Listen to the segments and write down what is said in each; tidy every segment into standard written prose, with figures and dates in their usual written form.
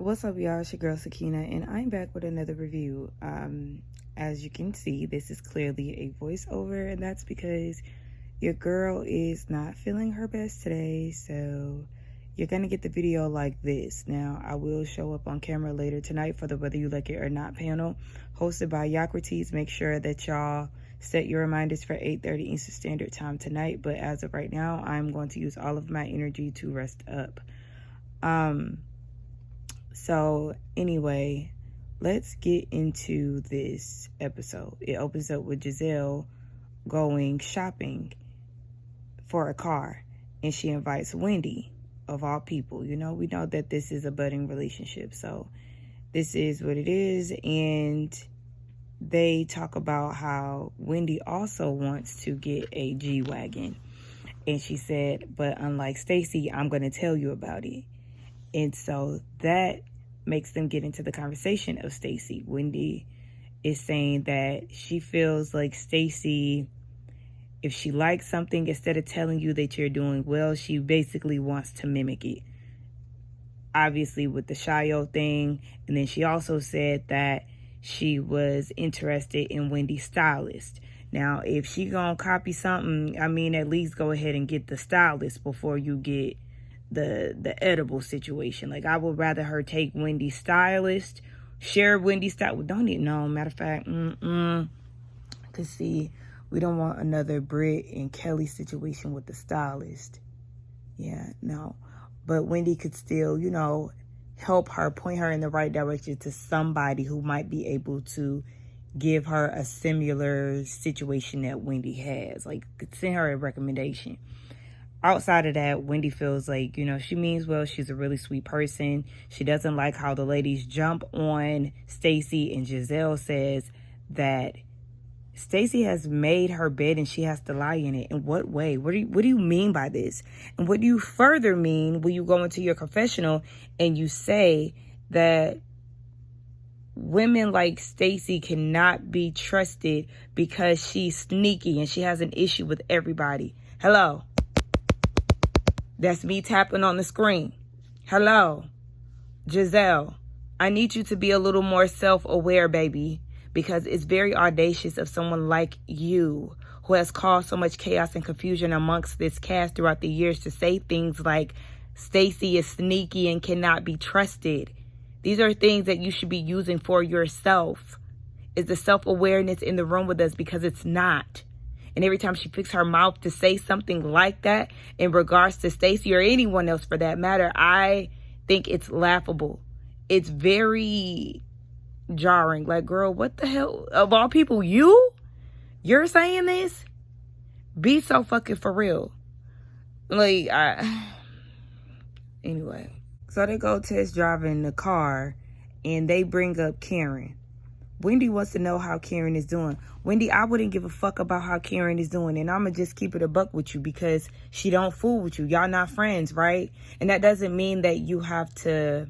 What's up, y'all? It's your girl Sakina, and I'm back with another review. As you can see, this is clearly a voiceover, and that's because your girl is not feeling her best today, so you're gonna get the video like this. Now, I will show up on camera later tonight for the Whether You Like It or Not panel, hosted by Yocrates. Make sure that y'all set your reminders for 8:30 Eastern Standard Time tonight, but as of right now, I'm going to use all of my energy to rest up. So anyway, let's get into this episode. It opens up with Jazelle going shopping for a car, and she invites Wendy, of all people. You know, we know that this is a budding relationship, so this is what it is. And they talk about how Wendy also wants to get a G-Wagon, and she said, but unlike Stacy, I'm going to tell you about it. And so that makes them get into the conversation of Stacy. Wendy is saying that she feels like Stacy, if she likes something, instead of telling you that you're doing well, she basically wants to mimic it. Obviously with the Shio thing. And then she also said that she was interested in Wendy's stylist. Now, if she gonna copy something, I mean, at least go ahead and get the stylist before you get the edible situation. Like, I would rather her take Wendy's stylist, share Wendy's style. Don't even know. Matter of fact, cause see, we don't want another Britt and Kelly situation with the stylist. Yeah, no. But Wendy could still, you know, help her, point her in the right direction to somebody who might be able to give her a similar situation that Wendy has. Like, could send her a recommendation. Outside of that, Wendy feels like, you know, she means well. She's a really sweet person. She doesn't like how the ladies jump on Stacy, and Jazelle says that Stacy has made her bed and she has to lie in it. In what way? What do you mean by this? And what do you further mean when you go into your confessional and you say that women like Stacy cannot be trusted because she's sneaky and she has an issue with everybody? Hello. That's me tapping on the screen. Hello, Jazelle. I need you to be a little more self-aware, baby, because it's very audacious of someone like you who has caused so much chaos and confusion amongst this cast throughout the years to say things like Stacy is sneaky and cannot be trusted. These are things that you should be using for yourself. Is the self-awareness in the room with us? Because it's not. And every time she picks her mouth to say something like that in regards to Stacy or anyone else for that matter, I think it's laughable. It's very jarring. Like, girl, what the hell? Of all people, you're saying this? Be so fucking for real. Like, anyway. So they go test driving the car and they bring up Karen. Wendy wants to know how Karen is doing. Wendy, I wouldn't give a fuck about how Karen is doing. And I'm going to just keep it a buck with you because she don't fool with you. Y'all not friends, right? And that doesn't mean that you have to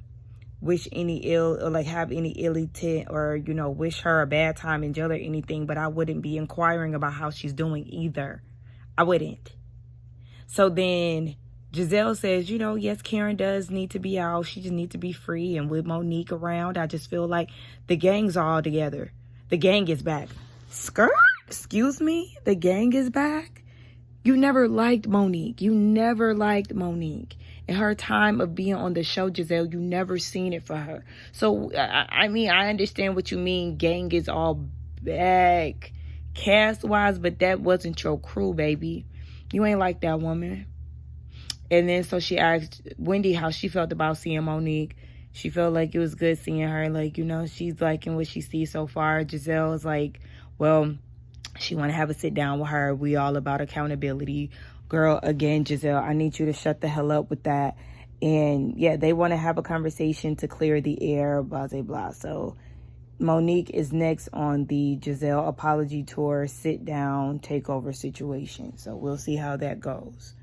wish any ill or like have any ill intent or, you know, wish her a bad time in jail or anything. But I wouldn't be inquiring about how she's doing either. I wouldn't. So then Jazelle says, you know, yes, Karen does need to be out. She just needs to be free. And with Mo'Nique around, I just feel like the gang's all together. The gang is back. Skirt? Excuse me? The gang is back? You never liked Mo'Nique. You never liked Mo'Nique. In her time of being on the show, Jazelle, you never seen it for her. So, I mean, I understand what you mean. Gang is all back cast-wise, but that wasn't your crew, baby. You ain't like that woman. And then so she asked Wendy how she felt about seeing Mo'Nique. She felt like it was good seeing her. Like, you know, she's liking what she sees so far. Jazelle is like, well, she want to have a sit down with her. We all about accountability. Girl, again, Jazelle, I need you to shut the hell up with that. And yeah, they want to have a conversation to clear the air, blah, blah, blah. So Mo'Nique is next on the Jazelle apology tour, sit down, takeover situation. So we'll see how that goes.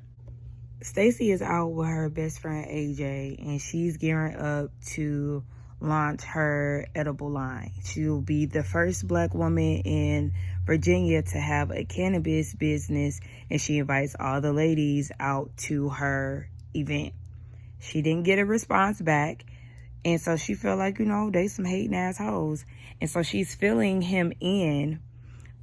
Stacy is out with her best friend AJ, and she's gearing up to launch her edible line. She'll be the first Black woman in Virginia to have a cannabis business, and she invites all the ladies out to her event. She didn't get a response back, And so she felt like, they some hating assholes. And so she's filling him in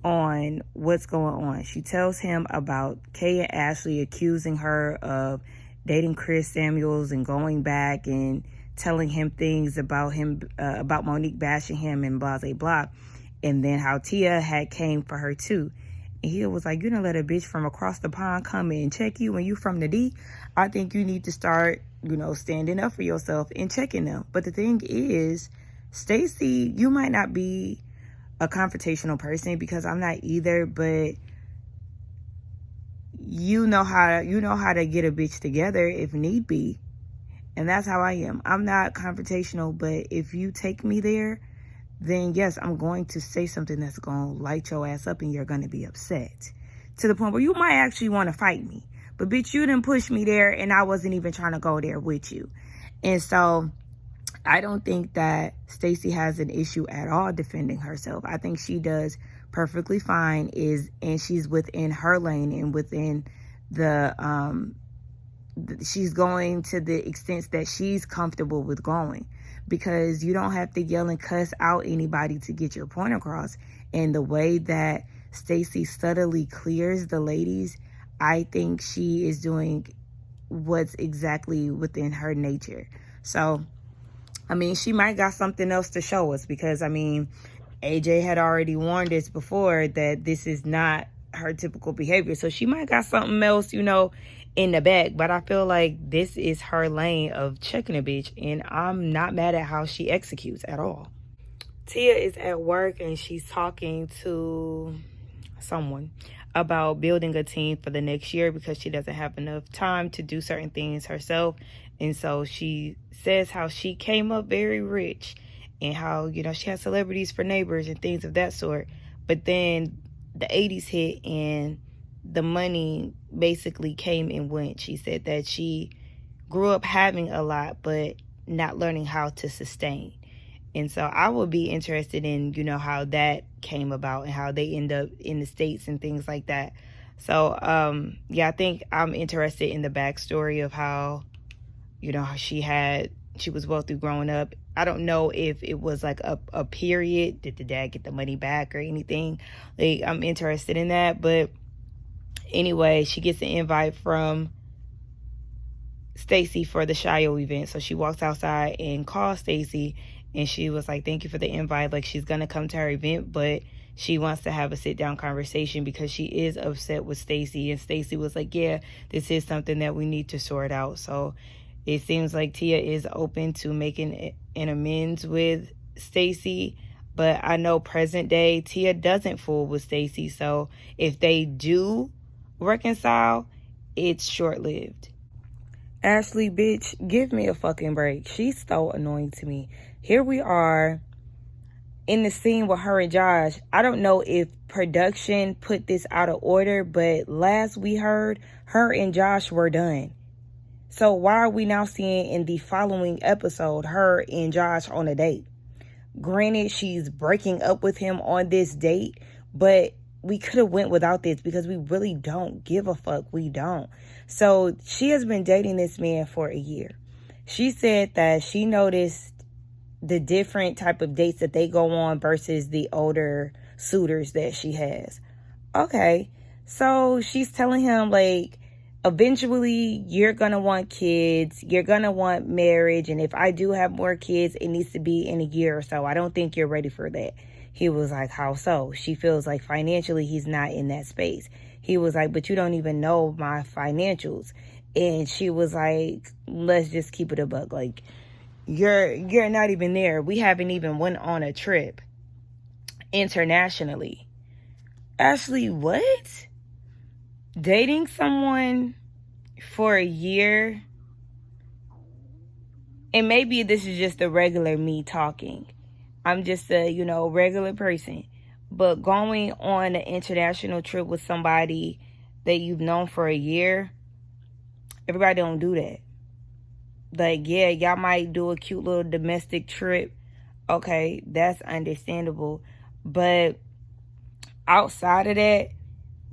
on what's going on. She tells him about Kay and Ashley accusing her of dating Chris Samuels and going back and telling him things about him, about Mo'Nique bashing him and blah, blah, blah. And then how Tia had came for her too. And he was like, you don't let a bitch from across the pond come in and check you when you from the D. I think you need to start, standing up for yourself and checking them. But the thing is, Stacy, you might not be a confrontational person, because I'm not either, but you know how to get a bitch together if need be. And that's how I am. I'm not confrontational, but if you take me there, then yes, I'm going to say something that's going to light your ass up and you're going to be upset. To the point where you might actually want to fight me. But bitch, you didn't push me there and I wasn't even trying to go there with you. And so I don't think that Stacy has an issue at all defending herself. I think she does perfectly fine, and she's within her lane and within she's going to the extent that she's comfortable with going, because you don't have to yell and cuss out anybody to get your point across. And the way that Stacy subtly clears the ladies, I think she is doing what's exactly within her nature. So she might got something else to show us, because AJ had already warned us before that this is not her typical behavior. So she might got something else, in the back. But I feel like this is her lane of checking a bitch, and I'm not mad at how she executes at all. Tia is at work and she's talking to someone about building a team for the next year, because she doesn't have enough time to do certain things herself. And so she says how she came up very rich and how, she has celebrities for neighbors and things of that sort. But then the 80s hit and the money basically came and went. She said that she grew up having a lot, but not learning how to sustain. And so I would be interested in, how that came about and how they end up in the States and things like that. So, I think I'm interested in the backstory of how, how she was wealthy growing up. I don't know if it was like a period. Did the dad get the money back or anything? I'm interested in that. But anyway, she gets an invite from Stacy for the Shio event. So she walks outside and calls Stacy, and she was like, thank you for the invite. Like, she's going to come to her event, but she wants to have a sit-down conversation because she is upset with Stacy. And Stacy was like, yeah, this is something that we need to sort out. So it seems like Tia is open to making an amends with Stacy. But I know present day, Tia doesn't fool with Stacy. So if they do reconcile, it's short-lived. Ashley, bitch, give me a fucking break. She's so annoying to me. Here we are in the scene with her and Josh. I don't know if production put this out of order, but last we heard, her and Josh were done. So why are we now seeing in the following episode her and Josh on a date? Granted, she's breaking up with him on this date, but we could have went without this because we really don't give a fuck. We don't. So she has been dating this man for a year. She said that she noticed the different type of dates that they go on versus the older suitors that she has. Okay. So she's telling him, like, eventually you're going to want kids. You're going to want marriage. And if I do have more kids, it needs to be in a year or so. I don't think you're ready for that. He was like, how so? She feels like financially he's not in that space. He was like, but you don't even know my financials. And she was like, let's just keep it a buck. Like, you're not even there. We haven't even went on a trip internationally. Ashley, what? Dating someone for a year? And maybe this is just the regular me talking. I'm just a, regular person. But going on an international trip with somebody that you've known for a year, everybody don't do that. Like, yeah, y'all might do a cute little domestic trip. Okay, that's understandable. But outside of that,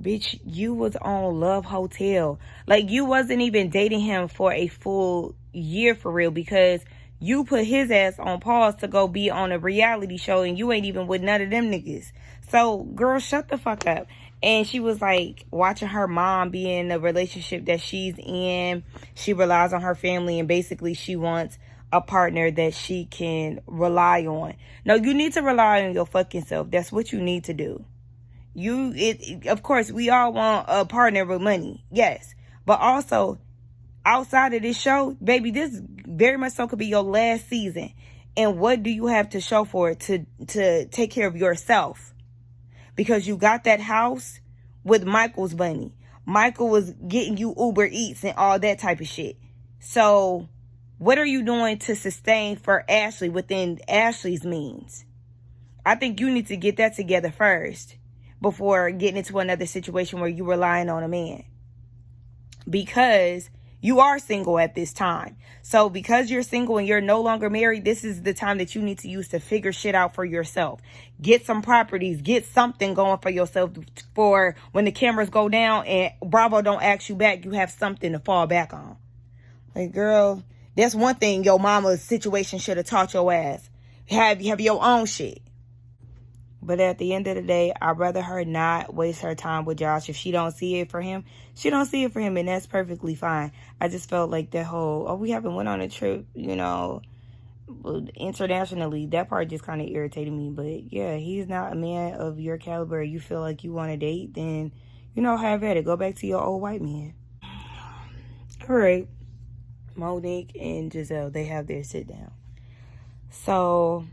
bitch, you was on Love Hotel. Like, you wasn't even dating him for a full year for real, because You put his ass on pause to go be on a reality show, and you ain't even with none of them niggas. So, girl, shut the fuck up. And she was like watching her mom be in the relationship that she's in. She relies on her family, and basically she wants a partner that she can rely on. No, you need to rely on your fucking self. That's what you need to do. Of course, we all want a partner with money. Yes. But also, outside of this show, baby, this very much so could be your last season. And what do you have to show for it to take care of yourself? Because you got that house with Michael's money. Michael was getting you Uber Eats and all that type of shit. So, what are you doing to sustain for Ashley within Ashley's means? I think you need to get that together first before getting into another situation where you're relying on a man. Because you are single at this time. So because you're single and you're no longer married, this is the time that you need to use to figure shit out for yourself. Get some properties. Get something going for yourself for when the cameras go down and Bravo don't ask you back, you have something to fall back on. Like, girl, that's one thing your mama's situation should have taught your ass. Have your own shit. But at the end of the day, I'd rather her not waste her time with Josh. If she don't see it for him, she don't see it for him, and that's perfectly fine. I just felt like that whole, we haven't went on a trip, internationally. That part just kind of irritated me. But yeah, he's not a man of your caliber. You feel like you want to date, then, have at it. Go back to your old white man. All right. Mo'Nique and Jazelle, they have their sit down. So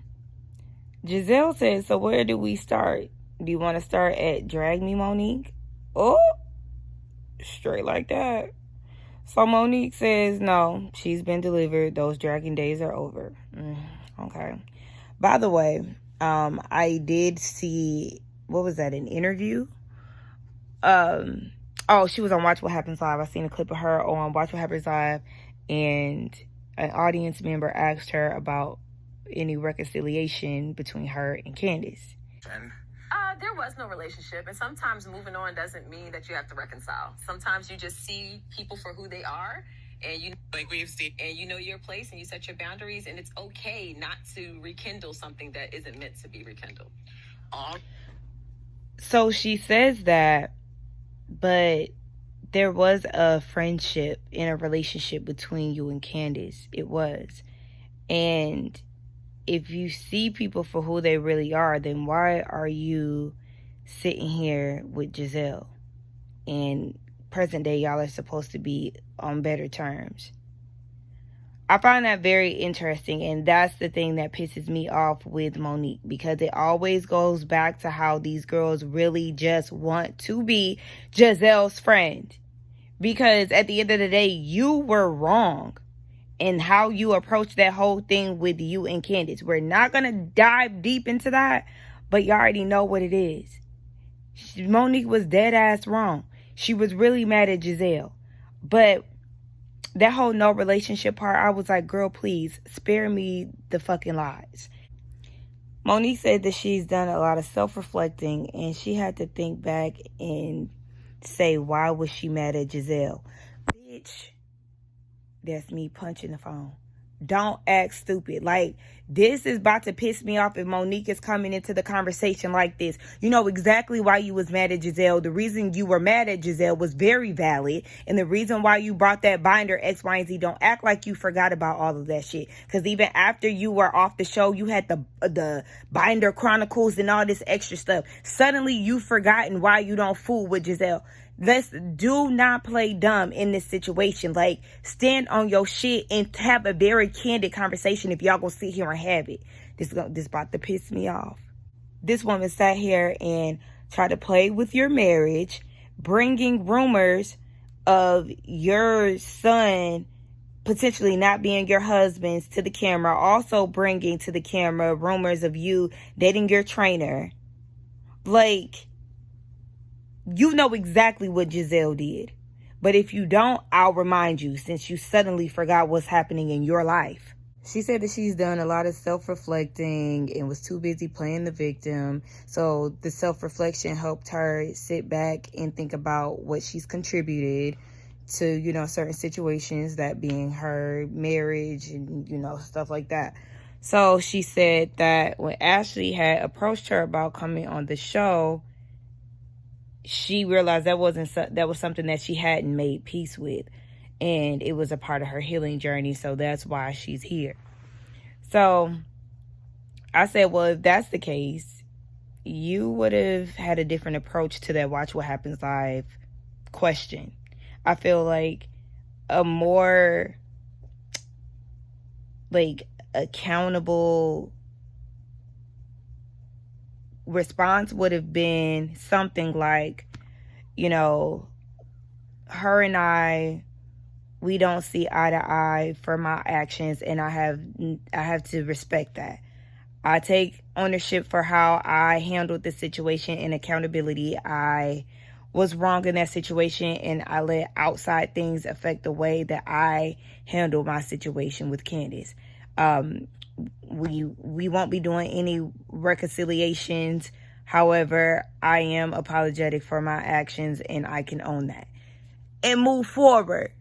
Jazelle says, so where do we start? Do you want to start at Drag Me, Mo'Nique? Oh, straight like that. So Mo'Nique says, no, she's been delivered. Those dragging days are over. Okay. By the way, I did see, what was that, an interview? She was on Watch What Happens Live. I seen a clip of her on Watch What Happens Live, and an audience member asked her about any reconciliation between her and Candace. There was no relationship, and sometimes moving on doesn't mean that you have to reconcile. Sometimes you just see people for who they are, and you know your place, and you set your boundaries, and it's okay not to rekindle something that isn't meant to be rekindled. So she says that, but there was a friendship in a relationship between you and Candace. It was. And if you see people for who they really are, then why are you sitting here with Jazelle? And present day, y'all are supposed to be on better terms. I find that very interesting, and that's the thing that pisses me off with Mo'Nique, because it always goes back to how these girls really just want to be Jazelle's friend. Because at the end of the day, you were wrong in how you approach that whole thing with you and Candace. We're not going to dive deep into that, but you already know what it is. Mo'Nique was dead ass wrong. She was really mad at Jazelle. But that whole no relationship part, I was like, girl, please spare me the fucking lies. Mo'Nique said that she's done a lot of self-reflecting, and she had to think back and say, why was she mad at Jazelle? Bitch, that's me punching the phone. Don't act stupid. Like, this is about to piss me off if Mo'Nique is coming into the conversation like this. You know exactly why you was mad at Jazelle. The reason you were mad at Jazelle was very valid. And the reason why you brought that binder, X, Y, and Z, don't act like you forgot about all of that shit. Because even after you were off the show, you had the binder chronicles and all this extra stuff. Suddenly, you've forgotten why you don't fool with Jazelle. Let's do not play dumb in this situation. Like, stand on your shit and have a very candid conversation if y'all gonna sit here and have it. This about to piss me off. This woman sat here and tried to play with your marriage, bringing rumors of your son potentially not being your husband's to the camera, also bringing to the camera rumors of you dating your trainer. Like, you know exactly what Jazelle did. But if you don't, I'll remind you, since you suddenly forgot what's happening in your life. She said that she's done a lot of self-reflecting and was too busy playing the victim. So the self-reflection helped her sit back and think about what she's contributed to, you know, certain situations, that being her marriage and, you know, stuff like that. So she said that when Ashley had approached her about coming on the show, she realized that was something that she hadn't made peace with, and it was a part of her healing journey. So that's why she's here. So I said, well, if that's the case, you would have had a different approach to that Watch What Happens Live question. I feel like a more like accountable response would have been something like, you know, her and I, we don't see eye to eye for my actions, and I have to respect that. I take ownership for how I handled the situation and accountability. I was wrong in that situation, and I let outside things affect the way that I handle my situation with Candace. We won't be doing any reconciliations. However, I am apologetic for my actions, and I can own that and move forward.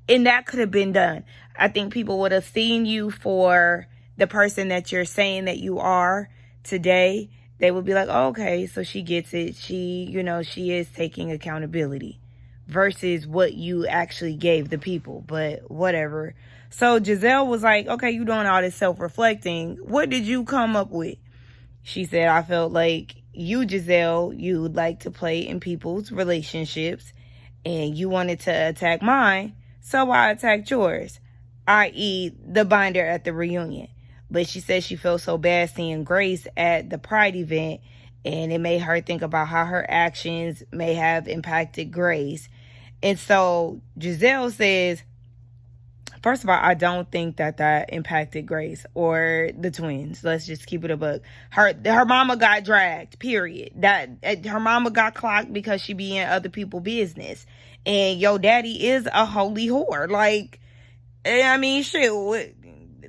And that could have been done. I think people would have seen you for the person that you're saying that you are today. They would be like, oh, okay, so she gets it. She, you know, she is taking accountability versus what you actually gave the people. But whatever. So Jazelle was like, okay, you doing all this self-reflecting. What did you come up with? She said, I felt like you, Jazelle, you would like to play in people's relationships, and you wanted to attack mine. So I attacked yours, i.e. the binder at the reunion. But she said she felt so bad seeing Grace at the Pride event, and it made her think about how her actions may have impacted Grace. And so Jazelle says, first of all, I don't think that impacted Grace or the twins. Let's just keep it a buck. Her mama got dragged, period. That her mama got clocked because she be in other people's business. And your daddy is a holy whore. Like, I mean, shit,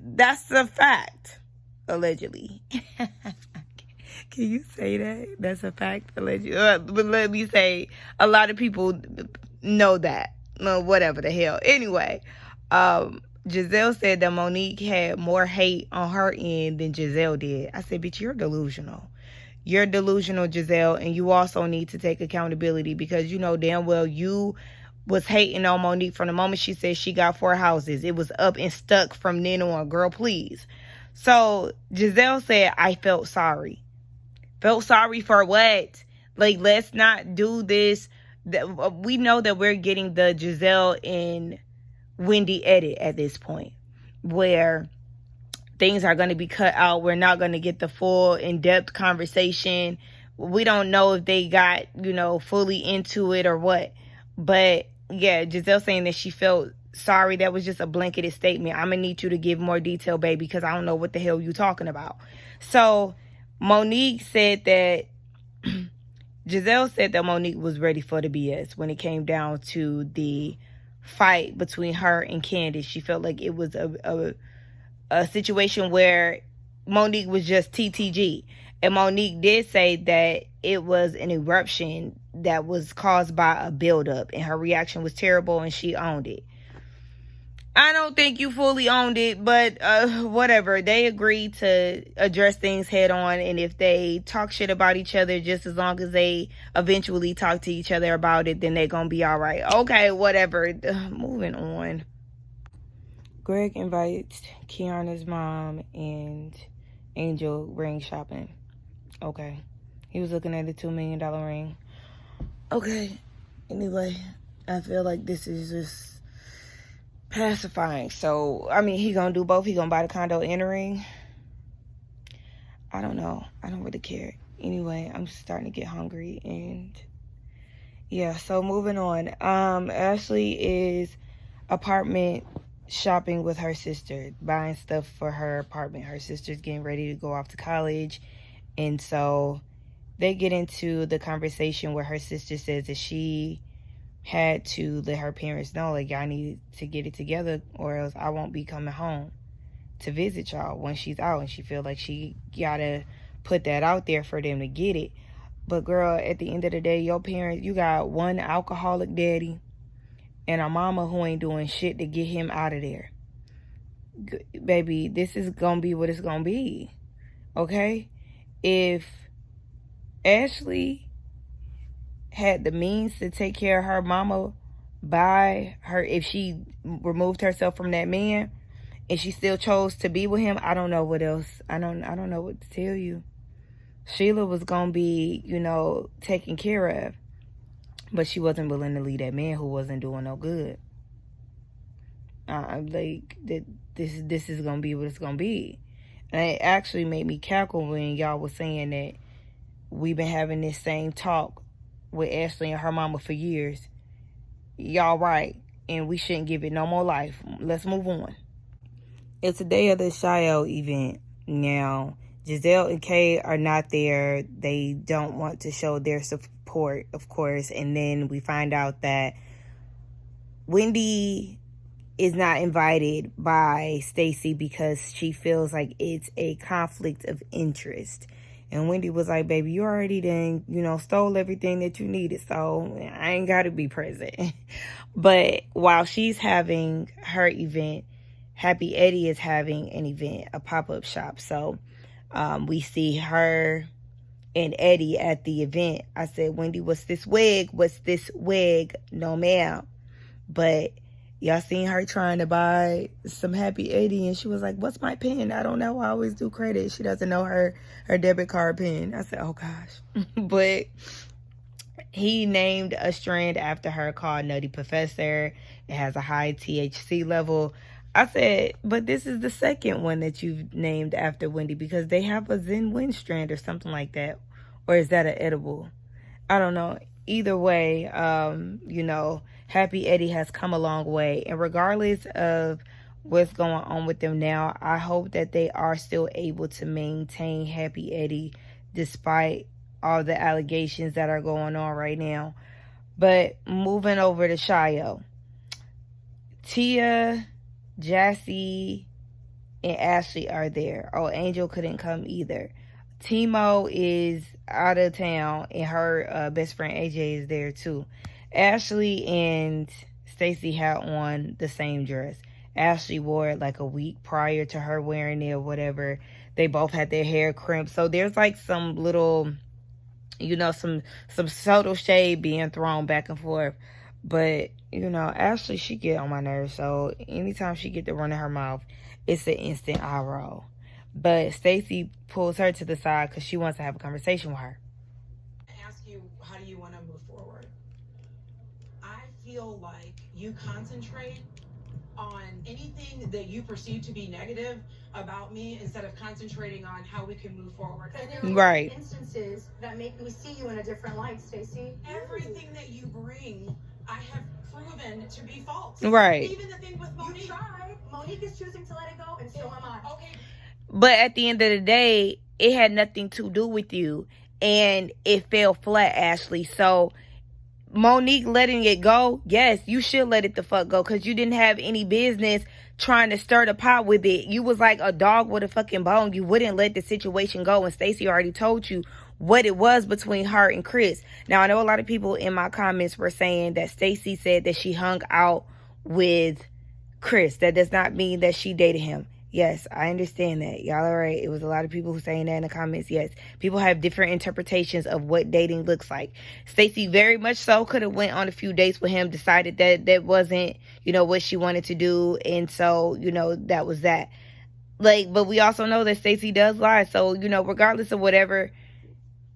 that's a fact, allegedly. Can you say that? That's a fact, allegedly. But let me say, a lot of people know that. Whatever the hell. Anyway, Jazelle said that Mo'Nique had more hate on her end than Jazelle did. I said, bitch, you're delusional. You're delusional, Jazelle, and you also need to take accountability, because you know damn well you was hating on Mo'Nique from the moment she said she got 4 houses. It was up and stuck from then on. Girl, please. So Jazelle said, I felt sorry. Felt sorry for what? Like, let's not do this. We know that we're getting the Jazelle and Wendy edit at this point, where things are going to be cut out. We're not going to get the full in-depth conversation. We don't know if they got, you know, fully into it or what. But yeah, Jazelle saying that she felt sorry, that was just a blanketed statement. I'm going to need you to give more detail, baby, because I don't know what the hell you talking about. So Mo'Nique said that, Jazelle said that Mo'Nique was ready for the BS when it came down to the fight between her and Candace. She felt like it was a situation where Mo'Nique was just TTG. And Mo'Nique did say that it was an eruption that was caused by a buildup, and her reaction was terrible, and she owned it. I don't think you fully owned it, but whatever. They agreed to address things head on, and if they talk shit about each other, just as long as they eventually talk to each other about it, then they're gonna be all right. Okay, whatever. Moving on. Greg invites Kiana's mom and Angel ring shopping. Okay. He was looking at a $2 million ring. Okay. Anyway, I feel like this is just pacifying. So, I mean, he gonna do both. He gonna buy the condo and the ring. I don't know. I don't really care. Anyway, I'm just starting to get hungry. And yeah, so moving on. Ashley is apartment shopping with her sister, buying stuff for her apartment. Her sister's getting ready to go off to college, and so they get into the conversation where her sister says that she had to let her parents know, like, y'all need to get it together or else I won't be coming home to visit y'all when she's out. And she feel like she gotta put that out there for them to get it. But girl, at the end of the day, your parents, you got one alcoholic daddy and a mama who ain't doing shit to get him out of there. Baby, this is gonna be what it's gonna be. Okay? If Ashley had the means to take care of her mama by her, if she removed herself from that man and she still chose to be with him, I don't know what else. I don't know what to tell you. Sheila was gonna be, taken care of, but she wasn't willing to leave that man who wasn't doing no good. This is gonna be what it's gonna be. And it actually made me cackle when y'all was saying that we've been having this same talk with Ashley and her mama for years. Y'all right, and we shouldn't give it no more life. Let's move on. It's the day of the Shio event. Now, Jazelle and Kay are not there. They don't want to show their support, of course. And then we find out that Wendy is not invited by Stacy because she feels like it's a conflict of interest. And Wendy was like, baby, you already done, stole everything that you needed, so I ain't got to be present. But while she's having her event, Happy Eddie is having an event, a pop-up shop. So we see her and Eddie at the event. I said, Wendy, what's this wig? What's this wig? No, ma'am. But y'all seen her trying to buy some Happy Eddie, and she was like, what's my pin? I don't know. I always do credit. She doesn't know her debit card pin. I said, oh, gosh. But he named a strand after her called Nutty Professor. It has a high THC level. I said, but this is the second one that you've named after Wendy, because they have a Zen Wind strand or something like that. Or is that an edible? I don't know. Either way, Happy Eddie has come a long way. And regardless of what's going on with them now, I hope that they are still able to maintain Happy Eddie despite all the allegations that are going on right now. But moving over to Shio. Tia, Jassy, and Ashley are there. Oh, Angel couldn't come either. Timo is out of town, and her best friend AJ is there too. Ashley and Stacy had on the same dress. Ashley wore it like a week prior to her wearing it or whatever. They both had their hair crimped. So there's like some little, some subtle shade being thrown back and forth. But, Ashley, she get on my nerves. So anytime she get to running her mouth, it's an instant eye roll. But Stacy pulls her to the side because she wants to have a conversation with her. Ask you, how do you want to move forward? I feel like you concentrate on anything that you perceive to be negative about me instead of concentrating on how we can move forward. There are instances that make me see you in a different light, Stacy. Everything that you bring, I have proven to be false. Right. Even the thing with Mo'Nique. You tried. Mo'Nique is choosing to let it go, and so am I. Okay. But at the end of the day, it had nothing to do with you. And it fell flat, Ashley. So Mo'Nique letting it go, yes, you should let it the fuck go, because you didn't have any business trying to stir the pot with it. You was like a dog with a fucking bone. You wouldn't let the situation go, and Stacey already told you what it was between her and Chris. Now, I know a lot of people in my comments were saying that Stacey said that she hung out with Chris. That does not mean that she dated him. Yes, I understand that. Y'all are right. It was a lot of people who saying that in the comments. Yes, people have different interpretations of what dating looks like. Stacey very much so could have went on a few dates with him, decided that that wasn't, what she wanted to do. And so, that was that. But we also know that Stacey does lie. So, regardless of whatever,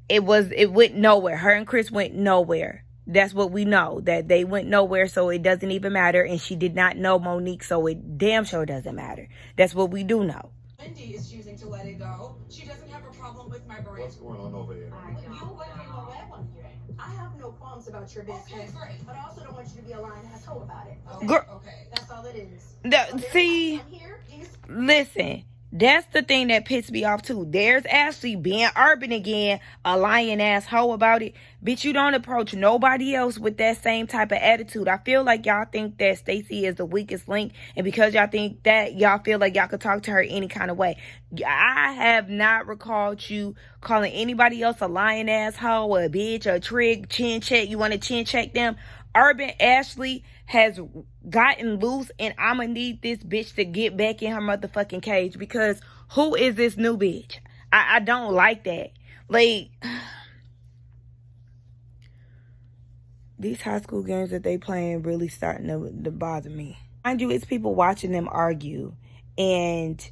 it went nowhere. Her and Chris went nowhere. That's what we know, that they went nowhere, so it doesn't even matter. And she did not know Mo'Nique, so it damn sure doesn't matter. That's what we do know. Wendy is choosing to let it go. She doesn't have a problem with my brand. What's going on over here? I have no qualms about your business, Okay, great. but I also don't want you to be a lying asshole about it. Okay. That's all it is. Listen, that's the thing that pissed me off too. There's Ashley being urban again, a lying asshole about it. Bitch, you don't approach nobody else with that same type of attitude. I feel like y'all think that Stacy is the weakest link, and because y'all think that, y'all feel like y'all could talk to her any kind of way. I have not recalled you calling anybody else a lying asshole, a bitch, a trig, chin check. You want to chin check them? Urban Ashley has gotten loose, and I'ma need this bitch to get back in her motherfucking cage, because who is this new bitch? I don't like that. Like, these high school games that they playing really starting to bother me. Mind you, it's people watching them argue, and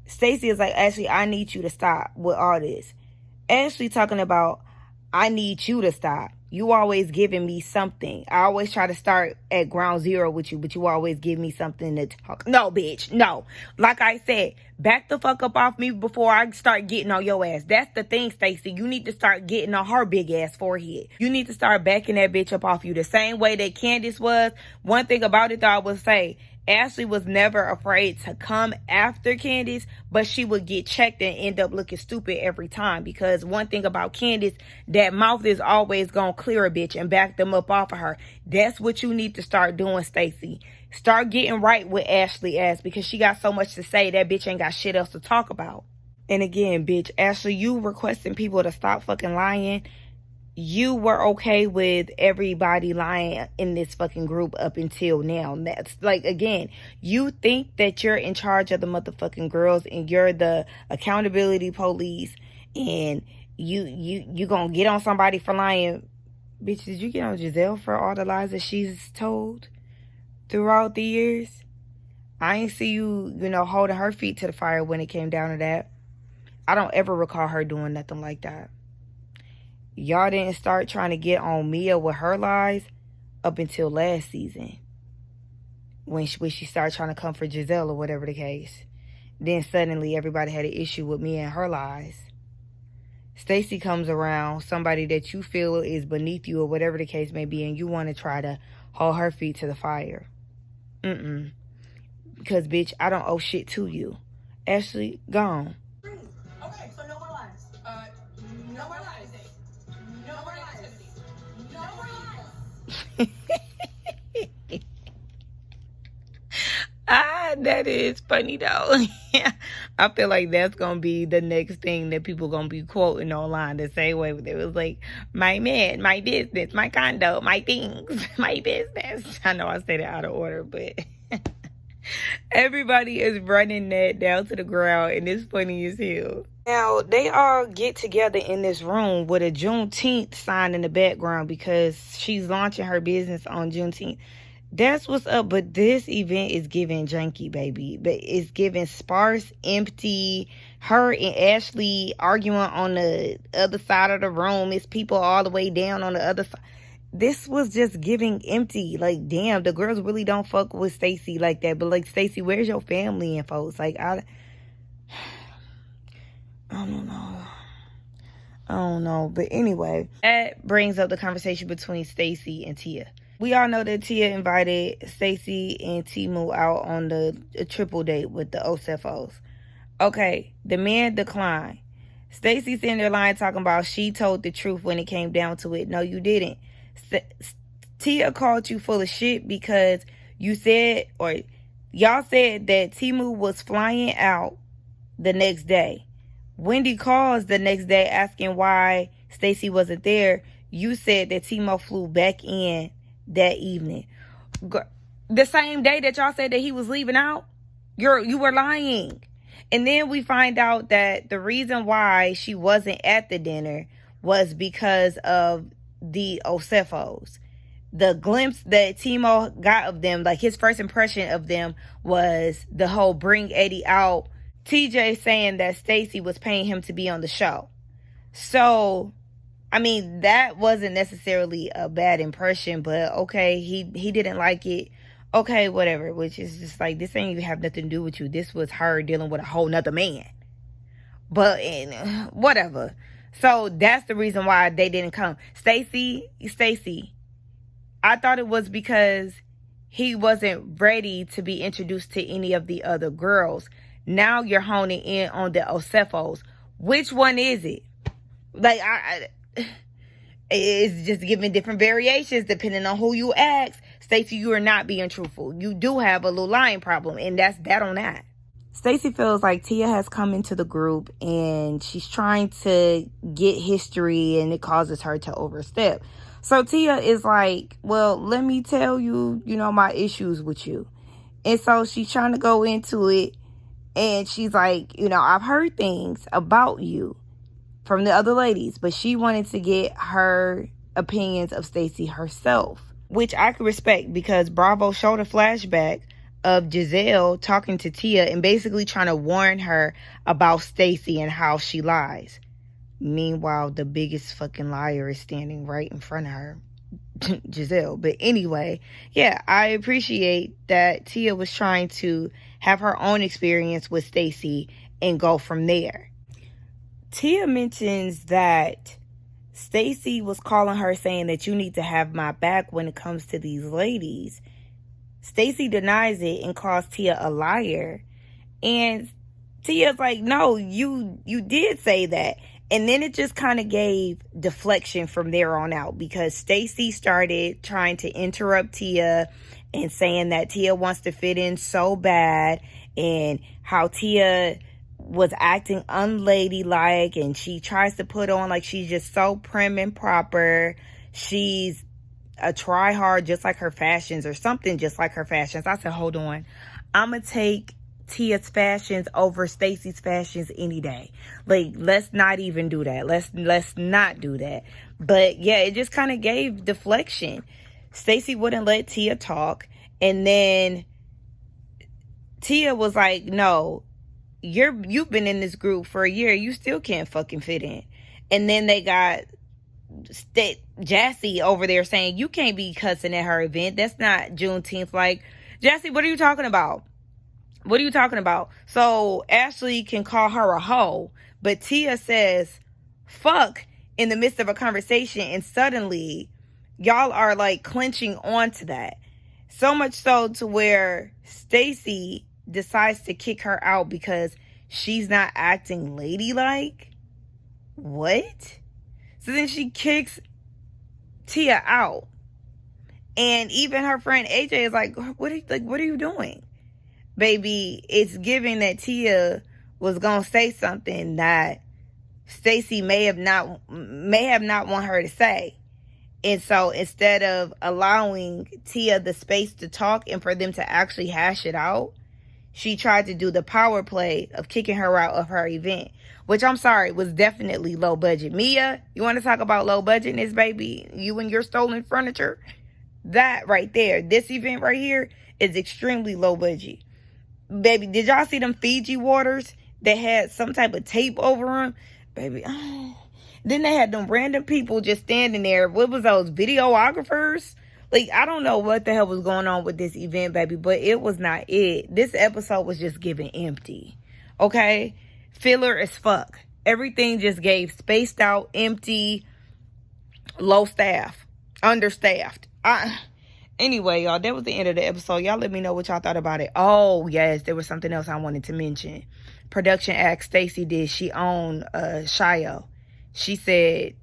Stacy is like, Ashley, I need you to stop with all this. Ashley talking about, I need you to stop. You always giving me something. I always try to start at ground zero with you, but you always give me something to talk. No, bitch, no. Like I said, back the fuck up off me before I start getting on your ass. That's the thing, Stacy. You need to start getting on her big ass forehead. You need to start backing that bitch up off you the same way that Candace was. One thing about it, though, I would say, Ashley was never afraid to come after Candace, but she would get checked and end up looking stupid every time. Because one thing about Candace, that mouth is always gonna clear a bitch and back them up off of her. That's what you need to start doing, Stacy. Start getting right with Ashley ass, because she got so much to say, that bitch ain't got shit else to talk about. And again, bitch, Ashley, you requesting people to stop fucking lying. You were okay with everybody lying in this fucking group up until now. That's like, again, you think that you're in charge of the motherfucking girls and you're the accountability police, and you gonna get on somebody for lying. Bitch, did you get on Jazelle for all the lies that she's told throughout the years? I ain't see you, holding her feet to the fire when it came down to that. I don't ever recall her doing nothing like that. Y'all didn't start trying to get on Mia with her lies up until last season, when she started trying to come for Jazelle or whatever the case. Then suddenly everybody had an issue with Mia and her lies. Stacy comes around, somebody that you feel is beneath you or whatever the case may be, and you want to try to hold her feet to the fire. Because, bitch, I don't owe shit to you. Ashley, gone. Okay, so no more lies. No more lies. No more lies. No more lies. That is funny though. I feel like that's gonna be the next thing that people gonna be quoting online the same way it was like, my man, my business, my condo, my things, my business. I know I said it out of order, but everybody is running that down to the ground, and it's funny as hell. Now, they all get together in this room with a Juneteenth sign in the background, because she's launching her business on Juneteenth. That's what's up, but this event is giving janky, baby. But it's giving sparse, empty. Her and Ashley arguing on the other side of the room. It's people all the way down on the other side. This was just giving empty. Like, damn, the girls really don't fuck with Stacy like that. But, like, Stacy, where's your family and folks? Like, I don't know. I don't know. But anyway, that brings up the conversation between Stacy and Tia. We all know that Tia invited Stacy and Timu out on a triple date with the Osefos. Okay, the man declined. Stacy sitting there lying, talking about she told the truth when it came down to it. No, you didn't. Tia called you full of shit because you said, or y'all said, that Timu was flying out the next day. Wendy calls the next day asking why Stacy wasn't there. You said that Timu flew back in that evening. The same day that y'all said that he was leaving out, you were lying. And then we find out that the reason why she wasn't at the dinner was because of the Osefos. The glimpse that Timo got of them, like his first impression of them, was the whole bring Eddie out. TJ saying that Stacy was paying him to be on the show. So, I mean, that wasn't necessarily a bad impression, but okay, he didn't like it. Okay, whatever, which is just like, this ain't even have nothing to do with you. This was her dealing with a whole nother man. But, whatever. So, that's the reason why they didn't come. Stacy, I thought it was because he wasn't ready to be introduced to any of the other girls. Now you're honing in on the Osefos. Which one is it? Like, it's just giving different variations depending on who you ask. Stacy, you are not being truthful. You do have a little lying problem, and that's that on that. Stacy feels like Tia has come into the group and she's trying to get history, and it causes her to overstep. So Tia is like, well, let me tell you, my issues with you. And so she's trying to go into it. And she's like, I've heard things about you from the other ladies. But she wanted to get her opinions of Stacy herself, which I could respect, because Bravo showed a flashback of Jazelle talking to Tia and basically trying to warn her about Stacy and how she lies. Meanwhile, the biggest fucking liar is standing right in front of her, Jazelle. But anyway, yeah, I appreciate that Tia was trying to have her own experience with Stacy and go from there. Tia mentions that Stacy was calling her saying that you need to have my back when it comes to these ladies. Stacy denies it and calls Tia a liar. And Tia's like, no, you did say that. And then it just kind of gave deflection from there on out, because Stacy started trying to interrupt Tia and saying that Tia wants to fit in so bad, and how Tia was acting unladylike, and she tries to put on like she's just so prim and proper. She's a try hard just like her fashions, or something just like her fashions. I said, hold on, I'm gonna take Tia's fashions over Stacy's fashions any day. Like, let's not even do that. Let's not do that. But yeah, it just kind of gave deflection. Stacy wouldn't let Tia talk, and then Tia was like, no, you've been in this group for a year, you still can't fucking fit in. And then they got Jassy over there saying, you can't be cussing at her event, that's not Juneteenth. Like, Jassy, what are you talking about? What are you talking about? So Ashley can call her a hoe, but Tia says fuck in the midst of a conversation, and suddenly y'all are like clenching onto that. So much so to where Stacy decides to kick her out because she's not acting ladylike. What? So then she kicks Tia out. And even her friend AJ is like, what are you doing? Baby, it's giving that Tia was gonna say something that Stacy may have not want her to say. And so instead of allowing Tia the space to talk and for them to actually hash it out, she tried to do the power play of kicking her out of her event, which, I'm sorry, was definitely low budget. Mia, you want to talk about low budgetness, baby? You and your stolen furniture? That right there, this event right here is extremely low budget. Baby, did y'all see them Fiji waters that had some type of tape over them? Baby, then they had them random people just standing there. What was those, videographers? Like, I don't know what the hell was going on with this event, baby, but it was not it. This episode was just giving empty, okay? Filler as fuck. Everything just gave spaced out, empty, low staff, understaffed. Anyway, y'all, that was the end of the episode. Y'all let me know what y'all thought about it. Oh, yes, there was something else I wanted to mention. Production asked Stacy, did she own Shio? She said,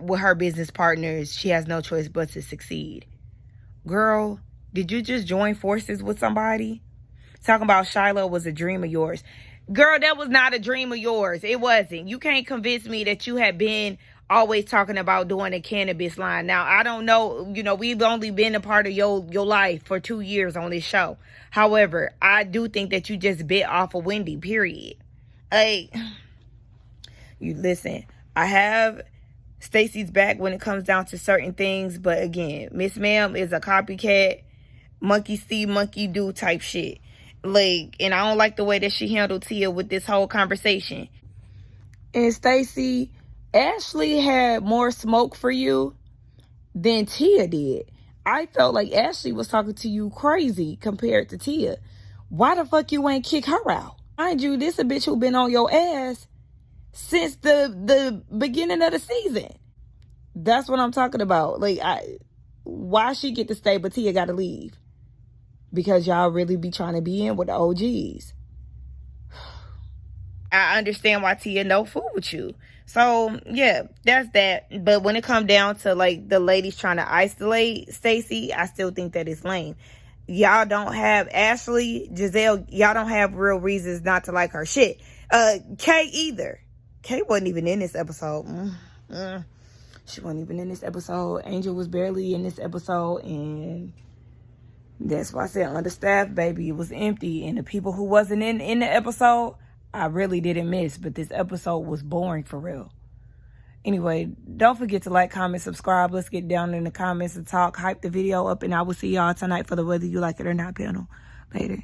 with her business partners, she has no choice but to succeed. Girl, did you just join forces with somebody? Talking about Shiloh was a dream of yours. Girl, that was not a dream of yours. It wasn't. You can't convince me that you had been always talking about doing a cannabis line. Now, I don't know, we've only been a part of your life for 2 years on this show. However, I do think that you just bit off of Wendy, period. Like, you listen, I have Stacy's back when it comes down to certain things, but again, Miss Ma'am is a copycat, monkey see, monkey do type shit. Like, and I don't like the way that she handled Tia with this whole conversation. And Stacy, Ashley had more smoke for you than Tia did. I felt like Ashley was talking to you crazy compared to Tia. Why the fuck you ain't kick her out? Mind you, this a bitch who been on your ass since the beginning of the season. That's what I'm talking about. Like, why she get to stay but Tia gotta leave? Because y'all really be trying to be in with the OGs. I understand why Tia no fool with you. So, yeah, that's that. But when it come down to, like, the ladies trying to isolate Stacy, I still think that it's lame. Y'all don't have Ashley, Jazelle, y'all don't have real reasons not to like her shit. Kay either. Kay wasn't even in this episode. She wasn't even in this episode. Angel was barely in this episode, and that's why I said understaffed, baby. It was empty, and the people who wasn't in the episode, I really didn't miss, but this episode was boring for real. Anyway, don't forget to like, comment, subscribe. Let's get down in the comments and talk. Hype the video up, and I will see y'all tonight for the whether you like it or not panel. Later.